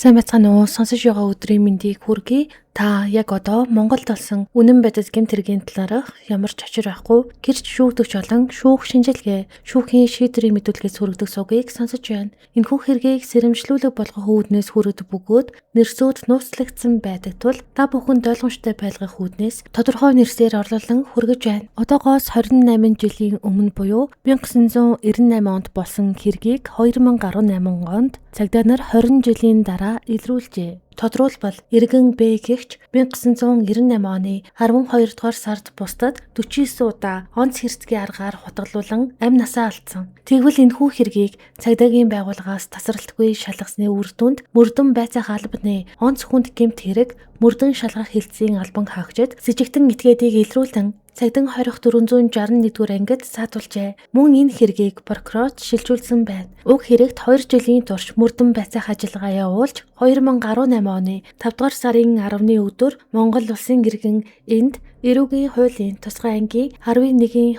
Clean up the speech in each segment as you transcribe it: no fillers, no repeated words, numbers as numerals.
Сайн байцгаана уу? Сонсож байгаа өдрийн мэндийг хүргэе. Та яг одоо Монголд болсон үнэн бодит гэмт хэргийн талаарх ямар ч очир байхгүй гэрч шүүгдэгч болон шүүх шинжилгээ, шүүхийн шийдвэрийн мэдүүлгээс хүргэдэг сувгийг сонсож байна. Энэхүү хэргийг сэрэмжлүүлэг болгох үүднээс хүргэдэг бөгөөд нэрсүүд нууцлагдсан байдаг тул та бүхэнд ойлгомжтой байлгах үүднээс тодорхой нэрсээр орлуулан хүргэж байна. Одоогоос 28 жилийн өмнө буюу 1998 онд болсон хэргийг 2018 онд цагдаа нар 20 жилийн дараа илрүүлжээ. Тодруулбал Иргэн Б гэгч 1998 оны 12 дугаар сард бусдад 49 удаа онц хэрцгий аргаар хутгалуулан амь насаа алдсан. Тэгвэл энэхүү хэргийг цагдаагийн байгууллагаас тасралтгүй шалгасны үр дүнд мөрдөн байцаах албаны онц хүнд гэмт хэрэг мөрдөн шалгах хэлтсийн албан хаагчид с ิจ гтэн этгээдийг илрүүлэн Цагдаа 461-р ангид саатуулжээ. Мөн энэ хэргийг прокурорт шилжүүлсэн байна. Уг хэрэгт 2 жилийн турш мөрдөн байцаах ажиллагаа явуулж 2018 оны 5 дугаар сарын 10-ны өдөр Монгол Улсын иргэн энд эрүүгийн хуулийн тусгай ангийн 11-2-1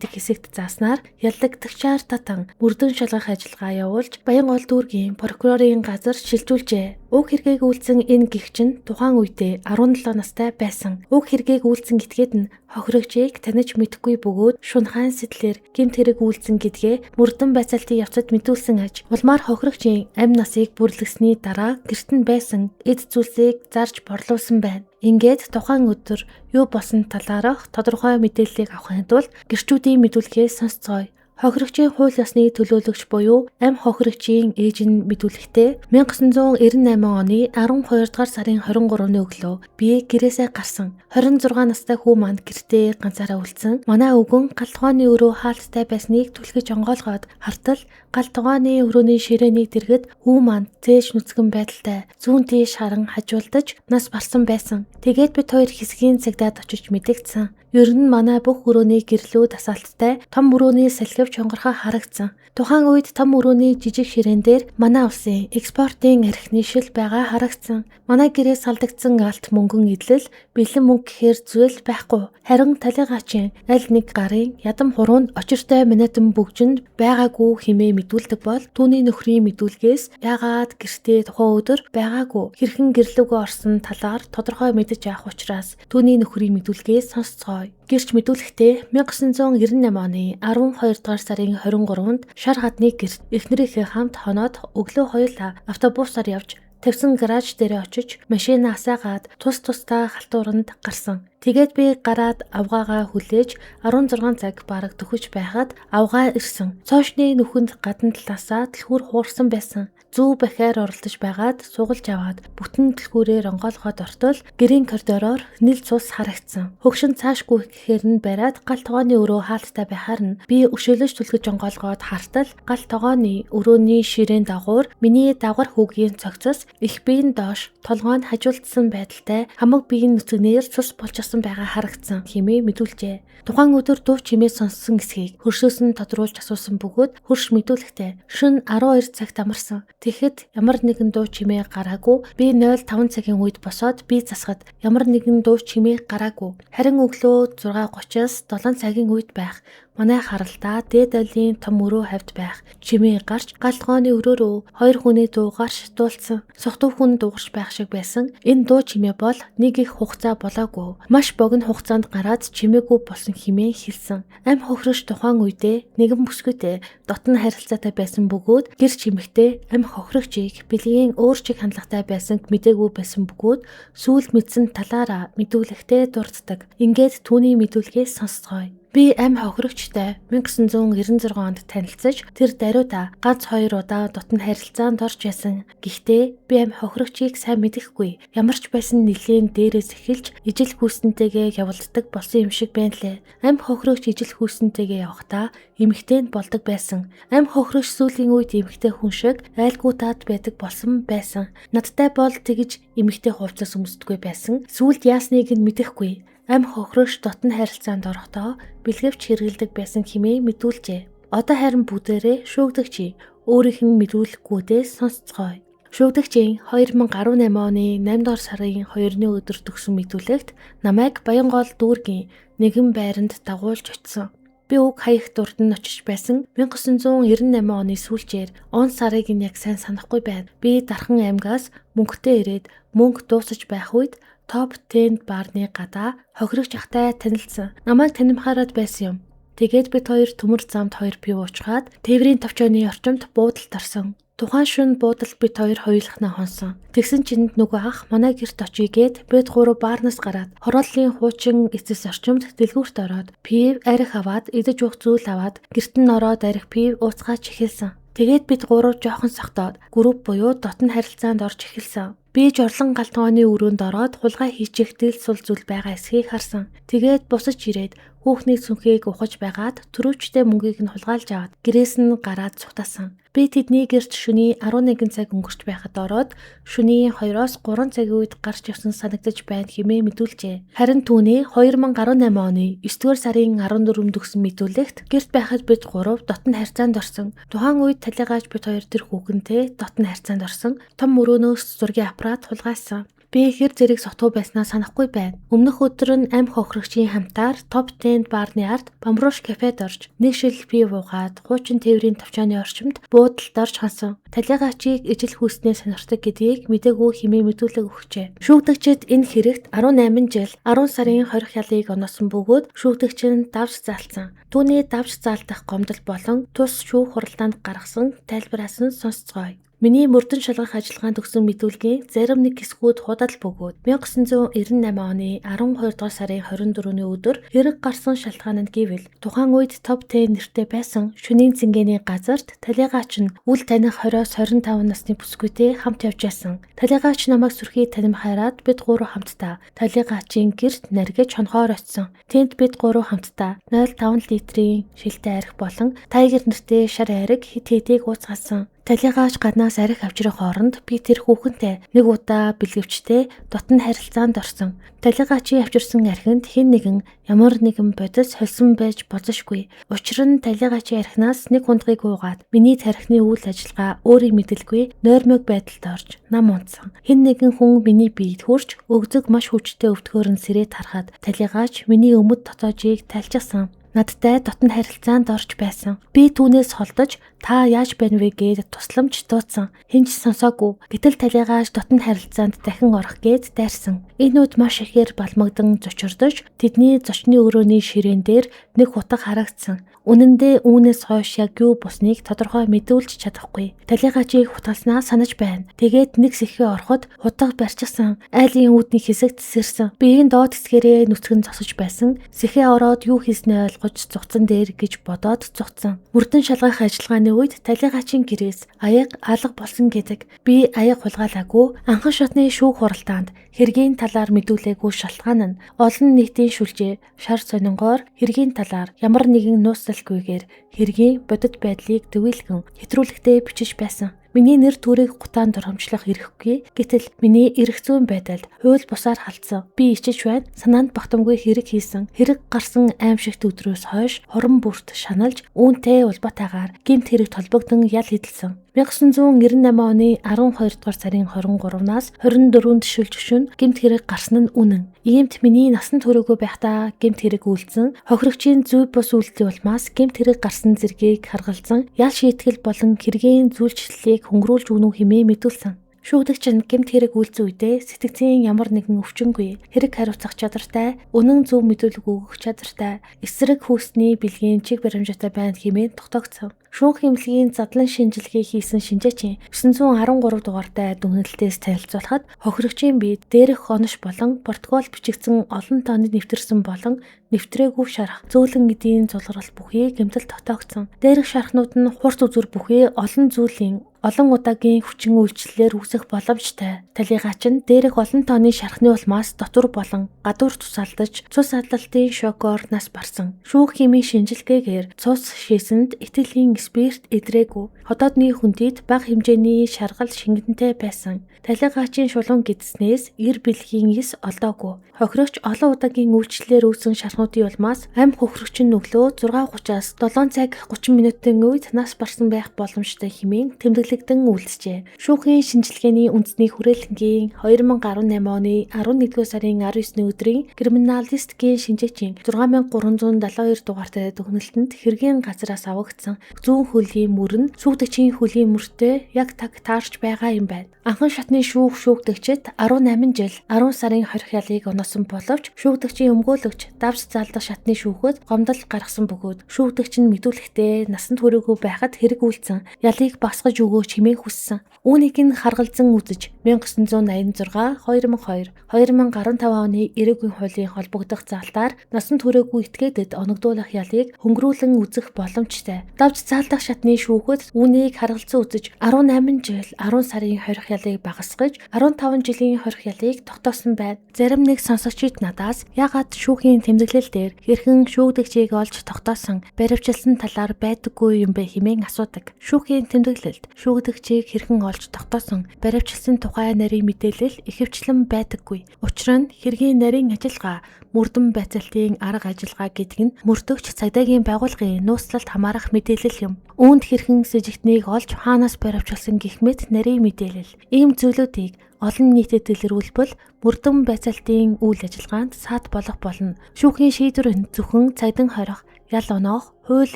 дэх хэсэгт зааснаар яллагдагчаар татан мөрдөн шалгах ажиллагаа явуулж Баянгол дүүргийн прокурорын газар шилжүүлжээ. Уг хэргийг үйлдсэн энэ гэгч нь тухайн үедээ 17 настай байсан. Уг хэргийг үйлдсэн этгээд нь хохирогчийг таних мэдэхгүй бөгөөд шунхайн сэтлэр гэмт хэрэг үйлдсэн гэдгээ мөрдөн байцаалтын явцад мэдүүлсэн аж. Улмаар хохирогчийн амь насыг бүрлэгсэний дараа гэрт нь байсан эд зүйлсийг зарж борлуулсан байна. Ингээд тухайн өдөр юу болсон талаарх тодорхой мэдээллийг авахын тулд гэрчүүдийн мэдүүлгээс сонсцгоё. Хохирогчийн хууль ёсны төлөөлөгч буюу амь хохирогчийн ээж нь мэдүүлэхдээ 1998 оны 12 дугаар сарын 23-ны өглөө би гэрээсээ гарсан. 26 настай хүү манд гэртээ ганцаараа үлдсэн. Манай өвгөн гал тухайны өрөө хаалттай байсныг түлхэж онгойлгоод хартал гал тухайны өрөөний ширээнийг дэргэд хүү манд зээж нүцгэн байдалтай зүүн тийш харан хажуулдаж нас барсан байсан. Тэгээд бид хоёр хэсгийн цагдаад очиж мэдэгдсэн. Ер нь манай бүх өрөөний гэрлүү тасаалттай том өрөөний салхив чонгорхоо харагдсан. Тухайн үед том өрөөний жижиг ширээн дээр манай улсын экспортын архины шил байгаа харагдсан. Манай гэрээс салдагдсан алт мөнгөн идэл бэлэн мөнгө гэхээр зүйл байхгүй. Харин талигаачийн аль нэг гарын ядам хуруунд очиртой манатан бөгжөнд байгаагүй хэмээн мэдүүлдэг бол түүний нөхрийн мэдүүлгээс яагаад гэртээ тухайн өдөр байгаагүй хэрхэн гэрлүүгөө орсон талаар тодорхой мэдэж авах учраас түүний нөхрийн мэдүүлгээс сонсцгоё. Гэрч мэдүүлэхдээ 1998 оны 12 дугаар сарын 23-нд шар хадны гэрт эхнэрийнхээ хамт хоноод өглөө хоёулаа автобусаар явж тавьсан гараж дээр очиж машинаа асаагаад тусдаа халтууранд гарсан. Тэгээд би гараад авгаагаа хүлээж 16 цаг бараг төхөж байхад авгаа ирсэн. Цоошны нүхэнд гадна талаасаа дэлгүүр хуурсан байсан. Зүү бахиар оролдож байгаад сугалж аваад бүтэн дэлгүүрээр онгойлгоод ортол гэрийн коридороор нийл цус харагдсан. Хөгшин цаашгүй гэхээр нь бариад гал тогооны өрөө хаалттай байхаар нь би өшөөлөж түлхэж онгойлгоод хартал гал тогооны өрөөний ширээн дагуур миний давгар хүүгийн цогцос их биеийн доош толгой нь хажуулдсан байдалтай хамаг биеийн нүцгнээр цус болчихсон байгаа харагдсан хэмээн мэдүүлжээ. Тухайн өдөр дуу чимээ сонссон эсхийг хөршөөс нь тодруулж асуусан бөгөөд хөрш мэдүүлэхдээ шөнө 12 цагт амарсан. Тэгэхэд ямар нэгэн дуу чимээ гараагүй. Би 05 цагийн үед босоод бие засахад ямар нэгэн дуу чимээ гараагүй. Харин өглөө 6:30-аас 7 цагийн үед байх. Манай харалтаа дээд айлын том өрөө хавьд байх. Чимээ гарч гал тогооны өрөөрөө хоёр хүний дуугаар шатуулсан. Согтуу хүн дуугарч байх шиг байсан. Энэ дуу чимээ бол нэг их хугацаа болоогүй. Маш богино хугацаанд гараад чимээгүй болсон хэмээн хэлсэн. Амь хохирогч тухайн үедээ нэгэн бүсгүйтэй дотн харилцаатай байсан бөгөөд гэр чимэгтэй амь хохирогчийг бэлгийн өөр чиг хандлагатай байсанг мэдээгүй байсан бөгөөд сүүлд мэдсэн талаараа мэдүүлэхдээ дурддаг. Ингээд түүний мэдүүлгээс сонсцгоё. Би амь хохирогчтой 1996 онд танилцаж тэр даруйда ганц 2 удаа дотн харилцаанд орж байсан. Гэхдээ би амь хохирогчийг сайн мэдэхгүй. Ямар ч байсан нэлийн дээрээс эхэлж ижил хүүсэнтэйгээ явуулдаг болсон юм шиг байна лээ. Амь хохирогч ижил хүүсэнтэйгээ явахдаа эмэгтэй нь болдог байсан. Амь хохирогч сүүлийн үед эмэгтэй хүн шиг айлгүй таад байдаг болсон байсан. Надтай бол тэгж эмэгтэй хувцас өмсдөггүй байсан. Сүүлд яасныг нь мэдэхгүй. Амь хохирогч дотн харилцаанд орохдоо бэлгэвч хэрэгэлдэг байсан хэмээн мэдүүлжээ. Одоо харин бүгдээрээ шүүгдэгчийн өөрийнх нь мэдүүлэхгүйдээс сонсцгоё. Шүүгдэгчийн 2018 оны 8 дугаар сарын 2-ны өдөр төгсөн мэдүүлэгт намайг Баянгол дүүргийн нэгэн байранд дагуулж очсон. Би уг хаягт урд нь очиж байсан 1998 оны сүүлчээр он сарыг нь яг сайн санахгүй байна. Би Дархан аймгаас мөнгөтэй ирээд мөнгө дуусаж байх үед топ 10 баарны гадаа хохирогч ахтай танилцсан. Намайг танимхаараад байсан юм. Тэгээд бид хоёр төмөр замд 2 пив уучгаад тээврийн товчооны орчимд буудалд орсон. Тухайн шөнө буудалд бид хоёр хоёулахнаа хонсон. Тэгсэн чинь нөгөө ах манай гэрт очие гээд бид гурав баарнаас гараад хорооллын хуучин эцэс орчимд дэлгүүрт ороод пив арх аваад идэж уух зүйл аваад гэрт нь ороод арх пив ууцгаач эхэлсэн. Тэгээд бид гурав жоохон согтоод групп буюу дотн харилцаанд орж эхэлсэн. Би жорлон галтгооны өрөөнд ороод хулгай хийчих дэл сул зүйл байгаа эсхийг харсан. Тэгээд бусаж ирээд хүүхний сүнхийг ухаж байгаад төрөвчтэй мөнгийг нь хулгайлж аваад гэрээс нь гараад цухтаасан. Би тэдний гэрт шөнийн 11 цаг өнгөрч байхад ороод шөнийн 2-3 цагийн үед гарч явсан санагдаж байна хэмээн мэдүүлжээ. Харин түүний 2018 оны 9-р сарын 14-нд өгсөн мэдүүлэгт гэрт байхад бид гурав дотн харьцаанд орсон. Тухайн үед талигаач бид хоёр тэр хүүхэнтэй дотн харьцаанд орсон. Том мөрөөнөөс зургийн аппарат хулгайсан. Би хэр зэрэг сотгоо байснаа санахгүй байна. Өмнөх өдөр нь амь хохирогчийн хамтаар топ 10 баарны ард Бамбруш кафед орж нэг шил пив уугаад хуучин тээврийн товчооны орчимд буудалд орж хансан. Талигаачийг ижил хүүснээ сонирхдаг гэдгийг мэдээгүй хэмээн мэдүүлэг өгчээ. Шүүгдэгчид энэ хэрэгт 18 жил 10 сарын 20 хялыг оноосон бөгөөд шүүгдэгч нь давж заалтсан. Түүний давж заалтах гомдол болон тус шүүх хуралдаанд гаргасан тайлбараас нь сонсцгоё. Миний мөрдөн шалгах ажиллагаанд өгсөн мэдүүлгийн зарим нэг хэсгүүд худал бөгөөд 1998 оны 12 дугаар сарын 24-ний өдөр хэрэг гарсан шалтгаан нь гэвэл тухайн үед топ 10 нэртэй байсан шөнийн цэнгэний газарт талигаач нь үл таних 20-оос 25 насны бүсгүйтэй хамт явж байсан. Талигаач намайг сүрхий танимхаараад бид гурав хамтдаа талигаачийн гэрт наргиж хонхоор очсон. Тэнд бид гурав хамтдаа 0.5 литрийн шилтэй арх болон тайгер нэртэй шар арх хит хитийг ууцгаасан. Талигаач гаднаас арх авчрах хооронд би тэр хүүхэнтэй нэг удаа бэлгэвчтэй дотн харилцаанд орсон. Талигаачийн авчирсан архинд хэн нэгэн ямар нэгэн бодис холсон байж болзошгүй. Учир нь талигаачийн архинаас нэг хундгыг уугаад миний тархины үйл ажиллагаа өөрийн мэдэлгүй нойрмог байдалд орж нам унтсан. Хэн нэгэн хүн миний биед хурж өгзөг маш хүчтэй өвдгөөр нь сэрээд харахад талигаач миний өмд дотоожийг тайлжсан. Надтай дотн харилцаанд орж байсан. Би түүнээс холдож та яаж байна вэ гээд тусламж дуудсан. Хинч сонсоогүй. Гэтэл талигаач дотн харилцаанд дахин орох гээд дайрсан. Энэ үед маш ихээр балмагдан зочирдож тэдний зочны өрөөний ширээн дээр нэг хутга харагдсан. Үнэн дээр үүнээс хойш яг юу бусныг тодорхой мэдүүлж чадахгүй. Талигаачийг хутгалснаа санаж байна. Тэгээд нэг сэхээ ороход хутга барьчихсан. Айлын үүдний хэсэгт сэрсэн. Биеийн доод хэсгээрээ нүцгэн зогсож байсан. Сэхээ ороод юу хийснээ ойлгож зугцсан дээр гэж бодоод зугцсан. Мөрдөн шалгах ажиллагааны үед талигаачийн гэрээс аяг алга болсон гэдэг. Би аяг хулгайлаагүй. Анхан шатны шүүх хуралдаанд хэргийн талаар мэдүүлээгүй шалтгаан нь олон нийтийн шүлжээ шар сонингоор хэргийн талаар ямар нэгэн нууцлалгүйгээр хэргийн бодит байдлыг төвөөлгөн хэтрүүлэгтээ бичиж байсан. Миний нэр төрийг гутаанд оромжлох эрэхгүй. Гэтэл миний эрх зүйн байдалд хууль бусаар халтсан. Би ичиж байна. Санаанд багтамгүй хэрэг хийсэн. Хэрэг гарсан аимшигт өдрөөс хойш хорон бүрт шаналж үүнтэй улбатаагаар гэмт хэрэг толбогдсон ял хэдэлсэн. 1998 оны 12 дугаар сарын 23-наас 24-нд шилж шөнө гэмт хэрэг гарсан нь үнэн. Иймд миний насан туршаагүй байхдаа гэмт хэрэг үйлдсэн, хохирогчийн зүй бус үйлдлийн улмаас гэмт хэрэг гарсан зэргийг харгалзан ял шийтгэл болон хэргийн зүйлчлэлийг хөнгөрүүлж өгнө хэмээн мэдүүлсэн. Шүүгдэгч нь гэмт хэрэг үйлцэн үедээ сэтгцийн ямар нэгэн өвчнгүй, хэрэг хариуцах чадвартай, үнэн зөв мэдүүлэг өгөх чадвартай, эсрэг хүйсний бэлгийн чиг баримжаатай байна хэмээн тогтоогдсон. Шүүх эмнэлгийн задлан шинжилгээ хийсэн шинжээчийн 913 дугаартай дүгнэлтээс танилцуулахад хохирогчийн бие дээрх онош болон протокол бичигдсэн олон тооны нэвтэрсэн болон нэвтрээгүй шарах зөөлөн эдийн зулгарал бүхий гэмтэл тогтоогдсон. Дээрх шархнууд нь хурц үзүр бүхий олон зүйлийн олон удаагийн хүчин үйлчлэлээр үүсэх боломжтой. Талигаач нь дээрх олон тооны шархны улмаас дотор болон гадуур тусаалдаж цус адлалтын шокоор нас барсан. Шүүх хэмийн шинжилгээгээр цус шээсэнд итгэлийн спирт эдрээгүй. Хотоодны хүндийд бага хэмжээний шаргал шингэнтэй байсан. Талигаачийн шулуун гидснээс эр бэлгийн эс олдоогүй. Хохирогч олон удаагийн үйлчлэлээр үүсэн шархнуудын улмаас амь хохирогч нь өглөө 6:30-аас 7 цаг 30 минутын үед нас барсан байх боломжтой хэмээн тэмдэглэж нүүлэгдэн үйлджээ. Шүүхийн шинжилгээний үндэсний хүрээлэнгийн 2018 оны 11-р сарын 19-ний өдрийн криминалистикийн шинжээчийн 6372 дугаартай дүгнэлтэнд хэргийн газраас авагдсан зүүн хөлийн мөр нь шүүгдэгчийн хөлийн мөртэй яг таг таарч байгаа юм байна. Анхан шатны шүүгдэгчид 18 жил 10 сарын 20 ялыг оноосон боловч шүүгдэгчийн өмгөөлөгч давж залдах шатны шүүхэд гомдол гаргасан бөгөөд шүүгдэгч нь мэдүүлэхдээ насанд хүрээгүй байхад хэрэг үйлцэн ялыг багасгаж өгөөч хэмээн хүссэн. Үүнийг нь харгалзан үзэж 1986, 2002, 2015 оны эрээгүй хуулийн холбогдох залтаар насанд хүрээгүй этгээдэд оногдуулах ялыг хөнгөрүүлэн үзэх боломжтой. Давж залдах шатны шүүхэд үүнийг харгалзан үзэж 18 жил 10 сарын 20 ялыг багасгаж 15 жилийн 20 ялыг тогтоосон байна. Зарим нэг сонсогчид надаас яагаад шүүхийн тэмдэглэл дээр хэрхэн шүүгдэгчийг олж тогтоосон баривчилсан талаар байдаггүй юм бэ хэмээн асуудаг. Шүүхийн тэмдэглэлд шүүгдэгчийг хэрхэн олж тогтоосон баривчилсан тухай нарийн мэдээлэл ихэвчлэн байдаггүй. Учир нь хэргийн нарийн ажиллагаа мөрдөн байцаалтын арга ажиллагаа гэдэг нь мөрдөгч цагдаагийн байгууллагын нууцлалд хамаарах мэдээлэл юм. Үүнд хэрхэн с ิจ гтнийг олж хаанаас баривчилсан гэх мэт нарийн мэдээлэл. Ийм зүйлүүдийг олон нийтэд дэлгэрүүлбэл мөрдөн байцаалтын үйл ажиллагаанд саад болох болно. Шүүхийн шийдвэр нь зөвхөн цагдаа хорих, ял оноох, хууль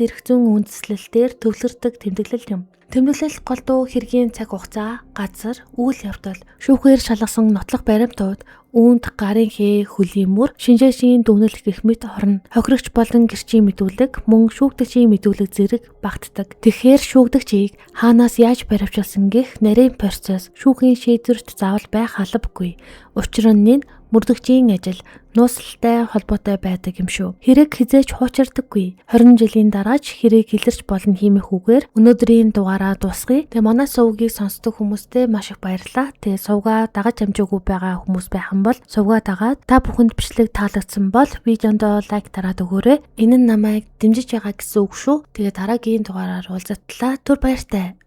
эрх зүйн үндэслэлээр төвлөрдөг тэмдэглэл юм. Тэмдэглэл голдуу хэргийн цаг хугацаа, газар, үйл явдал, шүүхээр шалгасан нотлох баримтууд, үүнд гарын хээ, хөлийн мөр, шинжээчийн дүгнэлт гэх мэт орно. Хохирогч болон гэрчийн мэдүүлэг, мөн шүүгдэгчийн мэдүүлэг зэрэг багтдаг. Тэгэхээр шүүгдэгчийг хаанаас яаж баривчилсан гэх нарийн процесс шүүхийн шийдвэрт заавал байх албагүй. Учир нь мөрдөгчийн ажил нууцлалтай холбоотой байдаг юм шүү. Хэрэг хизээч хуучирдаггүй. 20 жилийн дараач хэрэг илэрч болно хэмээх үгээр өнөөдрийн дугаараа дуусгая. Тэгээ манай сувгийг сонсдог хүмүүстээ маш их баярлалаа. Тэгээ сувгаа дагаж амжаагүй байгаа хүмүүс байх юм бол сувгаа дагаад та бүхэнд бичлэг таалагдсан бол видеондоо лайк дараад өгөөрэй. Энэ нь намайг дэмжиж байгаа гэсэн үг шүү. Тэгээ дараагийн дугаараар уулзтлаа. Түр баяртай.